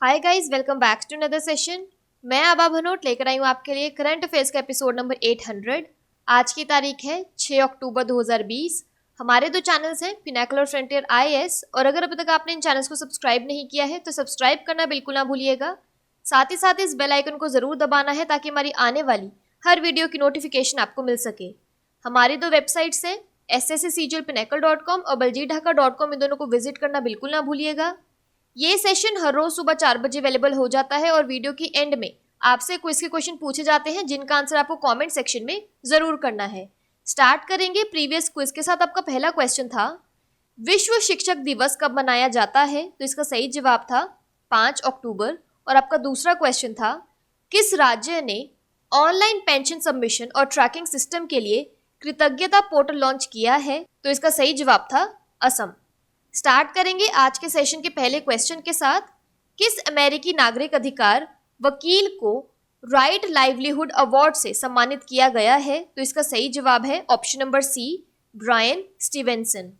Hi guys, welcome back to another session. मैं आबा भनोट लेकर आई हूँ आपके लिए करंट अफेयर्स का एपिसोड नंबर 800। आज की तारीख है 6 अक्टूबर 2020। हमारे दो चैनल्स हैं, पिनाकल और फ्रंटियर आईएएस, और अगर अभी तक आपने इन चैनल्स को सब्सक्राइब नहीं किया है तो सब्सक्राइब करना बिल्कुल ना भूलिएगा। साथ ही साथ इस बेल आइकन को जरूर दबाना है ताकि हमारी आने वाली हर वीडियो की नोटिफिकेशन आपको मिल सके। हमारी दो वेबसाइट्स हैं, sscglpinacle.com और baljeetdhaka.com। इन दोनों को विजिट करना बिल्कुल ना भूलिएगा। ये सेशन हर रोज सुबह 4 बजे अवेलेबल हो जाता है और वीडियो की एंड में आपसे क्विज के क्वेश्चन पूछे जाते हैं जिनका आंसर आपको कमेंट सेक्शन में जरूर करना है। स्टार्ट करेंगे प्रीवियस क्विज के साथ। आपका पहला क्वेश्चन था, विश्व शिक्षक दिवस कब मनाया जाता है? तो इसका सही जवाब था 5 अक्टूबर। और आपका दूसरा क्वेश्चन था, किस राज्य ने ऑनलाइन पेंशन सबमिशन और ट्रैकिंग सिस्टम के लिए कृतज्ञता पोर्टल लॉन्च किया है? तो इसका सही जवाब था असम। स्टार्ट करेंगे आज के सेशन के पहले क्वेश्चन के साथ। किस अमेरिकी नागरिक अधिकार वकील को राइट लाइवलीहुड अवार्ड से सम्मानित किया गया है? तो इसका सही जवाब है option number C, Brian Stevenson.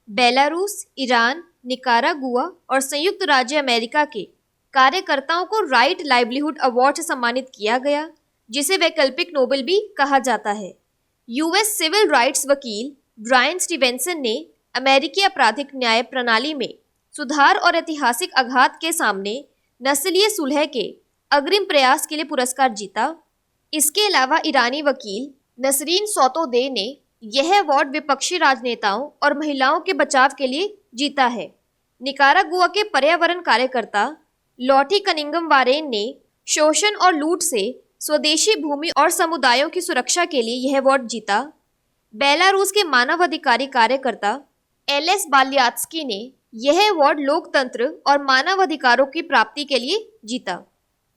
Belarus, Iran, Nicaragua और संयुक्त राज्य अमेरिका के कार्यकर्ताओं को राइट लाइवलीहुड अवार्ड से सम्मानित किया गया, जिसे वैकल्पिक नोबेल भी कहा जाता है। यूएस सिविल राइट्स वकील ब्रायन स्टीवेंसन ने अमेरिकी आपराधिक न्याय प्रणाली में सुधार और ऐतिहासिक आघात के सामने नस्लीय सुलह के अग्रिम प्रयास के लिए पुरस्कार जीता। इसके अलावा ईरानी वकील नसरीन सोतोदेह ने यह अवार्ड विपक्षी राजनेताओं और महिलाओं के बचाव के लिए जीता है। निकारागुआ के पर्यावरण कार्यकर्ता लॉटी कनिंगम वारेन ने शोषण और लूट से स्वदेशी भूमि और समुदायों की सुरक्षा के लिए यह अवार्ड जीता। बेलारूस के मानवाधिकारी कार्यकर्ता एलेस बाल्यात्स्की ने यह अवार्ड लोकतंत्र और मानव अधिकारों की प्राप्ति के लिए जीता।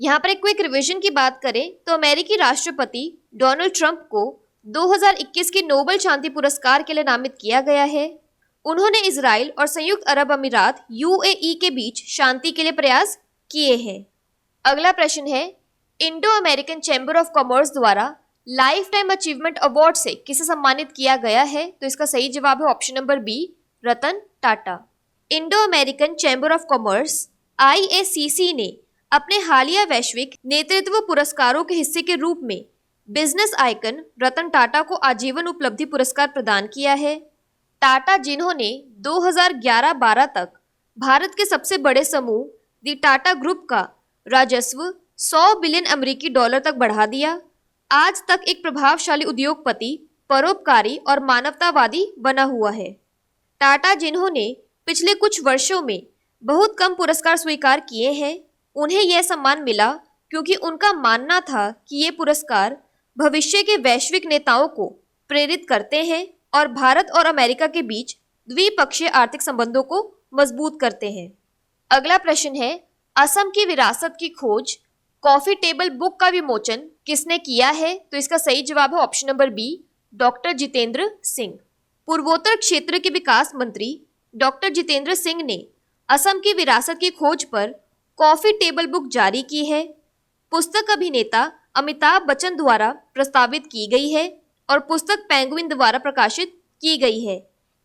यहाँ पर एक क्विक रिवीजन की बात करें तो अमेरिकी राष्ट्रपति डोनाल्ड ट्रंप को 2021 के नोबेल शांति पुरस्कार के लिए नामित किया गया है। उन्होंने इजराइल और संयुक्त अरब अमीरात यूएई के बीच शांति के लिए प्रयास किए हैं। अगला प्रश्न है, Indo American chamber of commerce द्वारा लाइफ टाइम अचीवमेंट अवार्ड से किसे सम्मानित किया गया है? तो इसका सही जवाब है option number B, Ratan Tata. Indo American chamber of commerce IACC ने अपने हालिया वैश्विक नेतृत्व पुरस्कारों के हिस्से के रूप में बिजनेस आइकन रतन टाटा को आजीवन उपलब्धि पुरस्कार प्रदान किया है। टाटा, जिन्होंने 2011-12 तक भारत के सबसे बड़े समूह दी टाटा ग्रुप का राजस्व 100 बिलियन अमेरिकी डॉलर तक बढ़ा दिया, आज तक एक प्रभावशाली उद्योगपति, परोपकारी और मानवतावादी बना हुआ है। टाटा, जिन्होंने पिछले कुछ वर्षों में बहुत कम पुरस्कार स्वीकार किए हैं, उन्हें यह सम्मान मिला क्योंकि उनका मानना था कि ये पुरस्कार भविष्य के वैश्विक नेताओं को प्रेरित करते हैं और भारत और अमेरिका के बीच द्विपक्षीय आर्थिक संबंधों को मजबूत करते हैं। अगला प्रश्न है, असम की विरासत की खोज कॉफी टेबल बुक का विमोचन किसने किया है? तो इसका सही जवाब है option number B, doctor Jitendra Singh. पूर्वोत्तर क्षेत्र के विकास मंत्री डॉक्टर जितेंद्र सिंह ने असम की विरासत की खोज पर कॉफी टेबल बुक जारी की है। पुस्तक अभिनेता अमिताभ बच्चन द्वारा प्रस्तावित की गई है और पुस्तक पेंगुइन द्वारा प्रकाशित की गई है।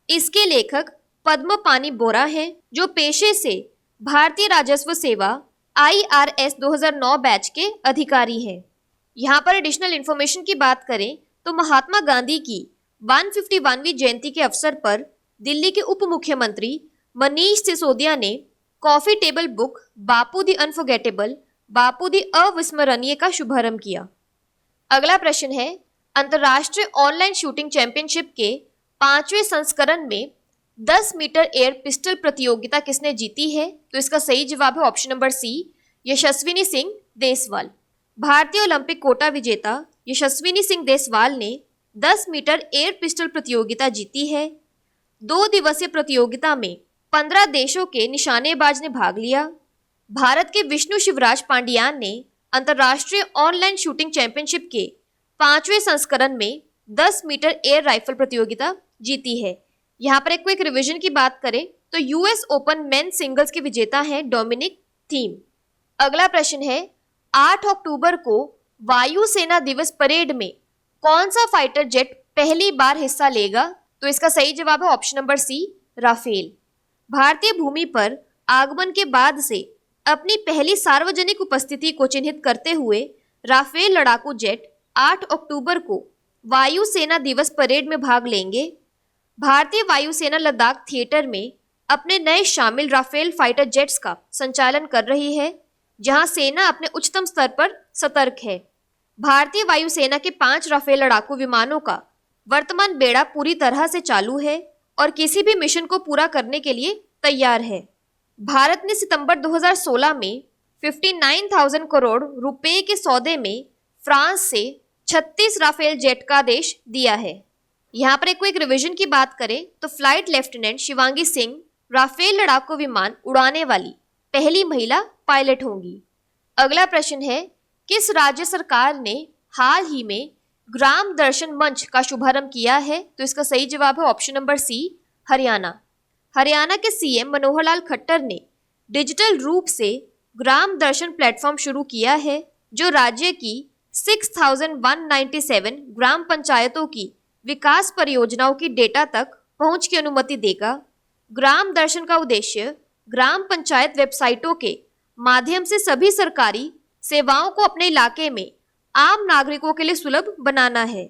इसके लेखक पद्म पानी बोरा हैं, जो पेशे से भारतीय राजस्व सेवा IRS 2009 बैच के अधिकारी हैं। यहाँ पर एडिशनल इन्फॉर्मेशन की बात करें तो महात्मा गांधी की 151वीं जयंती के अवसर पर दिल्ली के उप मुख्यमंत्री मनीष सिसोदिया ने कॉफी टेबल बुक बापू दी अनफॉरगेटेबल, बापू दी अविस्मरणीय का शुभारंभ किया। अगला प्रश्न है, अंतर्राष्ट्रीय ऑनलाइन शूटिंग चैंपियनशिप के 5वें संस्करण में 10 मीटर एयर पिस्टल प्रतियोगिता किसने जीती है? तो इसका सही जवाब है ऑप्शन नंबर सी, यशस्विनी सिंह देसवाल। भारतीय ओलंपिक कोटा विजेता यशस्विनी सिंह देसवाल ने 10 मीटर एयर पिस्टल प्रतियोगिता जीती है। 2 दिवसीय प्रतियोगिता में 15 देशों के निशानेबाज ने भाग लिया। भारत के विष्णु शिवराज पांडियान ने अंतर्राष्ट्रीय ऑनलाइन शूटिंग चैंपियनशिप के 5वें संस्करण में 10 मीटर एयर राइफल प्रतियोगिता जीती है। यहाँ पर एक क्विक रिवीजन की बात करें तो यूएस ओपन मेन सिंगल्स के विजेता हैं डोमिनिक थीम। अगला प्रश्न है, 8 अक्टूबर को वायुसेना दिवस परेड में कौन सा फाइटर जेट पहली बार हिस्सा लेगा? तो इसका सही जवाब है ऑप्शन नंबर सी, राफेल। भारतीय भूमि पर आगमन के बाद से अपनी पहली सार्वजनिक उपस्थिति को चिन्हित करते हुए राफेल लड़ाकू जेट 8 अक्टूबर को वायुसेना दिवस परेड में भाग लेंगे। भारतीय वायुसेना लद्दाख थिएटर में अपने नए शामिल राफेल फाइटर जेट्स का संचालन कर रही है, जहां सेना अपने उच्चतम स्तर पर सतर्क है। भारतीय वायुसेना के 5 राफेल लड़ाकू विमानों का वर्तमान बेड़ा पूरी तरह से चालू है और किसी भी मिशन को पूरा करने के लिए तैयार है। भारत ने सितंबर 2016 में 59,000 करोड़ रुपए के सौदे में फ्रांस से 36 राफेल जेट का आदेश दिया है। यहाँ पर एक रिवीजन की बात करें तो flight lieutenant Shivangi Singh Rafale लड़ाकू विमान उड़ाने वाली पहली महिला पायलट होंगी। अगला प्रश्न है, किस राज्य सरकार ने हाल ही में ग्राम दर्शन मंच का शुभारंभ किया है? तो इसका सही जवाब है option number C, Haryana. Haryana के सीएम मनोहर लाल खट्टर ने डिजिटल रूप से ग्राम दर्शन प्लेटफॉर्म शुरू किया है, जो राज्य की 6,197 ग्राम पंचायतों की विकास परियोजनाओं की डेटा तक पहुंच की अनुमति देगा। ग्राम दर्शन का उद्देश्य ग्राम पंचायत वेबसाइटों के माध्यम से सभी सरकारी सेवाओं को अपने इलाके में आम नागरिकों के लिए सुलभ बनाना है।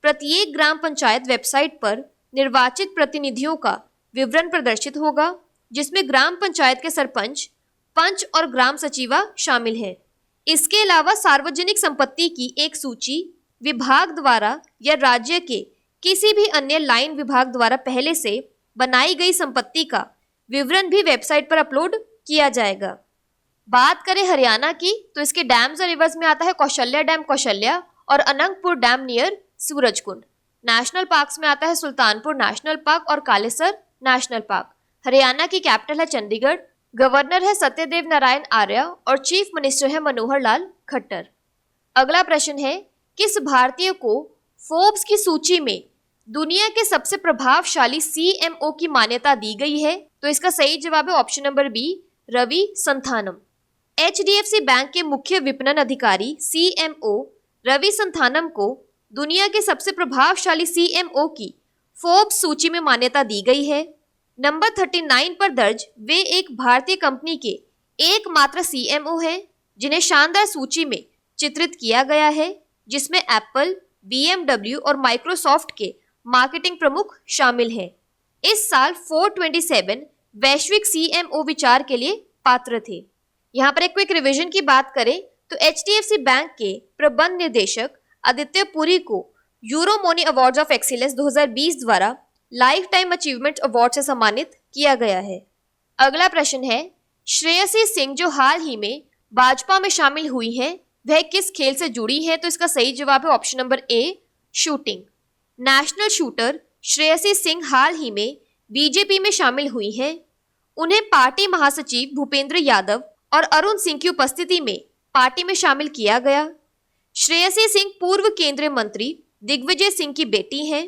प्रत्येक ग्राम पंचायत वेबसाइट पर निर्वाचित प्रतिनिधियों का विवरण प्रदर्शित होगा, जिसमें ग्राम पंचायत के सरपंच, पंच और ग्राम सचिवा शामिल है। इसके अलावा सार्वजनिक संपत्ति की एक सूची विभाग द्वारा या राज्य के किसी भी अन्य लाइन विभाग द्वारा पहले से बनाई गई संपत्ति का विवरण भी वेबसाइट पर अपलोड किया जाएगा। बात करें हरियाणा की तो इसके डैम्स और रिवर्स में आता है कौशल्या डैम कौशल्या और Anangpur dam near Surajkund. National parks में आता है सुल्तानपुर नेशनल पार्क और कालेसर नेशनल पार्क। हरियाणा की कैपिटल है चंडीगढ़। गवर्नर है सत्यदेव नारायण आर्य और चीफ मिनिस्टर है मनोहर लाल खट्टर। अगला प्रश्न है, किस भारतीय को फोर्ब्स की सूची में दुनिया के सबसे प्रभावशाली सीएमओ की मान्यता दी गई है? तो इसका सही जवाब है option number B, Ravi Santhanam. HDFC bank के मुख्य विपणन अधिकारी सीएमओ रवि संथानम को दुनिया के सबसे प्रभावशाली सीएमओ की फोर्ब्स सूची में मान्यता दी गई है। नंबर 39 पर दर्ज वे एक भारतीय कंपनी के एकमात्र सीएमओ हैं जिन्हें शानदार सूची में चित्रित किया गया है, जिसमें एप्पल, बीएमडब्ल्यू और माइक्रोसॉफ्ट के मार्केटिंग प्रमुख शामिल हैं। इस साल 427 वैश्विक सीएमओ विचार के लिए पात्र थे। यहाँ पर एक क्विक रिवीजन की बात करें तो एचडीएफसी बैंक के प्रबंध निदेशक आदित्य पुरी को यूरोमोनी अवार्ड्स ऑफ एक्सीलेंस 2020 द्वारा लाइफ टाइम अचीवमेंट अवार्ड से सम्मानित किया गया है। अगला प्रश्न है, श्रेयसी सिंह जो हाल ही में भाजपा में शामिल हुई हैं, वह किस खेल से जुड़ी है? तो इसका सही जवाब है option number A, shooting. National shooter Shreyasi Singh हाल ही में बीजेपी में शामिल हुई हैं। उन्हें पार्टी महासचिव भूपेंद्र यादव और अरुण सिंह की उपस्थिति में पार्टी में शामिल किया गया। श्रेयसी सिंह पूर्व केंद्रीय मंत्री दिग्विजय सिंह की बेटी हैं।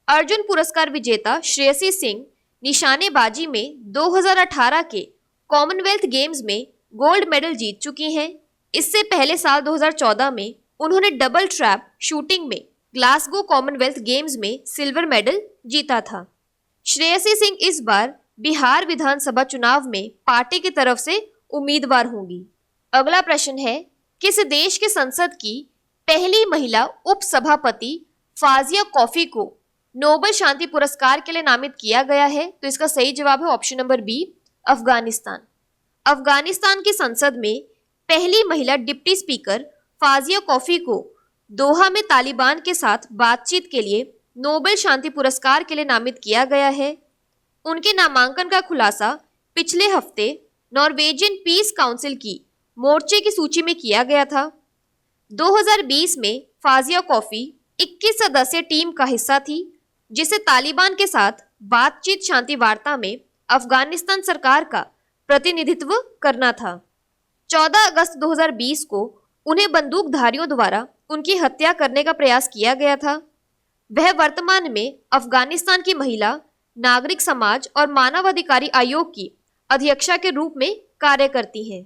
अर्जुन पुरस्कार विजेता श्रेयसी सिंह निशानेबाजी में 2018 के कॉमनवेल्थ गेम्स में गोल्ड मेडल जीत चुकी हैं। इससे पहले साल 2014 में उन्होंने डबल ट्रैप शूटिंग में ग्लासगो कॉमनवेल्थ गेम्स में सिल्वर मेडल जीता था। श्रेयसी सिंह इस बार बिहार विधानसभा चुनाव में पार्टी की तरफ से उम्मीदवार होंगी। अगला प्रश्न है, किस देश के संसद की पहली महिला उपसभापति फाजिया कॉफी को नोबेल शांति पुरस्कार के लिए नामित किया गया है? तो इसका सही जवाब है option number B, Afghanistan. Afghanistan की संसद में पहली महिला डिप्टी स्पीकर फाजिया कॉफी को दोहा में तालिबान के साथ बातचीत के लिए नोबेल शांति पुरस्कार के लिए नामित किया गया है। उनके नामांकन का खुलासा पिछले हफ्ते नॉर्वेजियन पीस काउंसिल की मोर्चे की सूची में किया गया था। 2020 में फाजिया कॉफी 21 सदस्यीय टीम का हिस्सा थी, जिसे तालिबान के साथ बातचीत शांति वार्ता में अफगानिस्तान सरकार का प्रतिनिधित्व करना था। 14 अगस्त 2020 को उन्हें बंदूकधारियों द्वारा उनकी हत्या करने का प्रयास किया गया था। वह वर्तमान में अफगानिस्तान की महिला, नागरिक समाज और मानवाधिकारी आयोग की अध्यक्षा के रूप में कार्य करती हैं।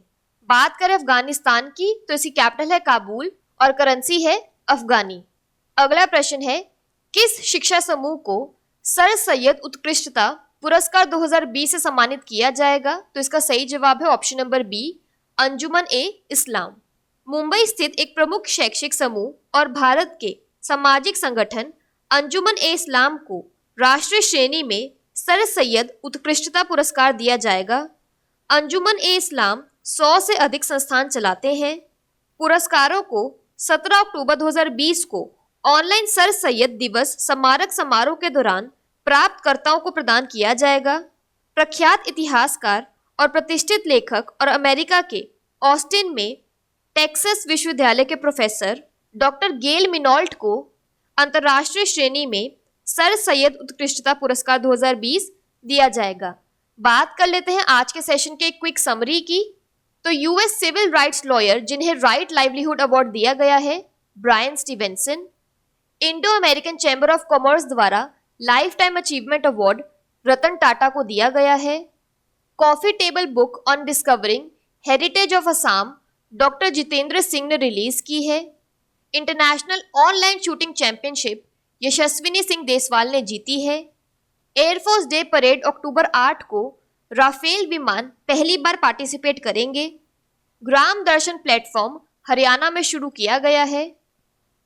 बात करें अफगानिस्तान की तो इसकी कैपिटल है काबुल और करेंसी है अफगानी। अगला प्रश्न है, किस शिक्षा समूह को सर सैयद उत्कृष्टता पुरस्कार 2020 से सम्मानित किया जाएगा? तो इसका सही जवाब है ऑप्शन नंबर बी, अंजुमन ए इस्लाम। मुंबई स्थित एक प्रमुख शैक्षिक समूह और भारत के सामाजिक संगठन अंजुमन ए इस्लाम को राष्ट्रीय श्रेणी में सर सैयद उत्कृष्टता पुरस्कार दिया जाएगा। अंजुमन ए इस्लाम 100 से अधिक संस्थान चलाते हैं। पुरस्कारों को 17 अक्टूबर 2020 को ऑनलाइन सर सैयद दिवस स्मारक समारोह के दौरान प्राप्तकर्ताओं को प्रदान किया जाएगा। प्रख्यात इतिहासकार और प्रतिष्ठित लेखक और अमेरिका के ऑस्टिन में टेक्सास विश्वविद्यालय के प्रोफेसर डॉक्टर गेल मिनॉल्ट को अंतर्राष्ट्रीय श्रेणी में सर सैयद उत्कृष्टता पुरस्कार 2020 दिया जाएगा। बात कर लेते हैं आज के सेशन के क्विक समरी की। तो यूएस सिविल राइट्स लॉयर जिन्हें राइट लाइवलीहुड अवार्ड दिया गया है, Brian Stevenson. Indo American chamber of commerce द्वारा lifetime achievement award Ratan Tata को दिया गया है। Coffee table book on discovering heritage of Assam doctor Jitendra Singh ने रिलीज की है। International online shooting championship Yashaswini Singh Deswal ने जीती है। एयरफोर्स डे परेड अक्टूबर 8 को राफेल विमान पहली बार पार्टिसिपेट करेंगे। ग्राम दर्शन प्लेटफॉर्म हरियाणा में शुरू किया गया है।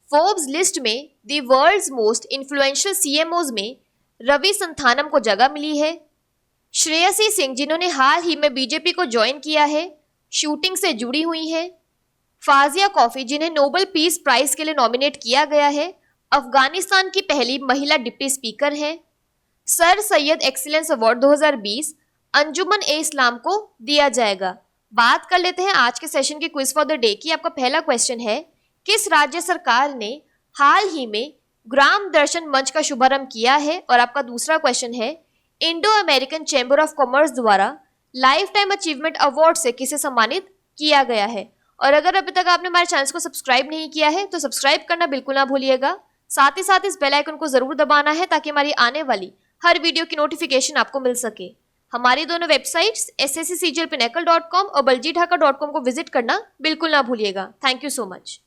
फोर्ब्स लिस्ट में the world's most influential CMOs में रवि संथानम को जगह मिली है। श्रेयसी सिंह जिन्होंने हाल ही में बीजेपी को ज्वाइन किया है, शूटिंग से जुड़ी हुई हैं। फाजिया कॉफी जिन्हें नोबेल पीस प्राइज के लिए नॉमिनेट किया गया है, अफगानिस्तान की पहली महिला डिप्टी स्पीकर हैं। सर सैयद एक्सीलेंस अवार्ड 2020 अंजुमन ए इस्लाम को दिया जाएगा। बात कर लेते हैं आज के सेशन के क्विज फॉर द डे की। आपका पहला क्वेश्चन है, किस राज्य सरकार ने हाल ही में ग्राम दर्शन मंच का शुभारंभ किया है? और आपका दूसरा क्वेश्चन है, Indo American chamber of commerce द्वारा लाइफ टाइम अचीवमेंट अवार्ड से किसे सम्मानित किया गया है? और अगर अभी तक आपने हमारे चैनल को सब्सक्राइब नहीं किया है तो सब्सक्राइब करना बिल्कुल ना भूलिएगा। साथ ही साथ इस बेल आइकन को जरूर दबाना है ताकि हमारी आने वाली हर वीडियो की नोटिफिकेशन आपको मिल सके। हमारी दोनों वेबसाइट्स SSC CGL Pinnacle.com और baljeethaka.com को विजिट करना बिल्कुल ना भूलिएगा। Thank you so much.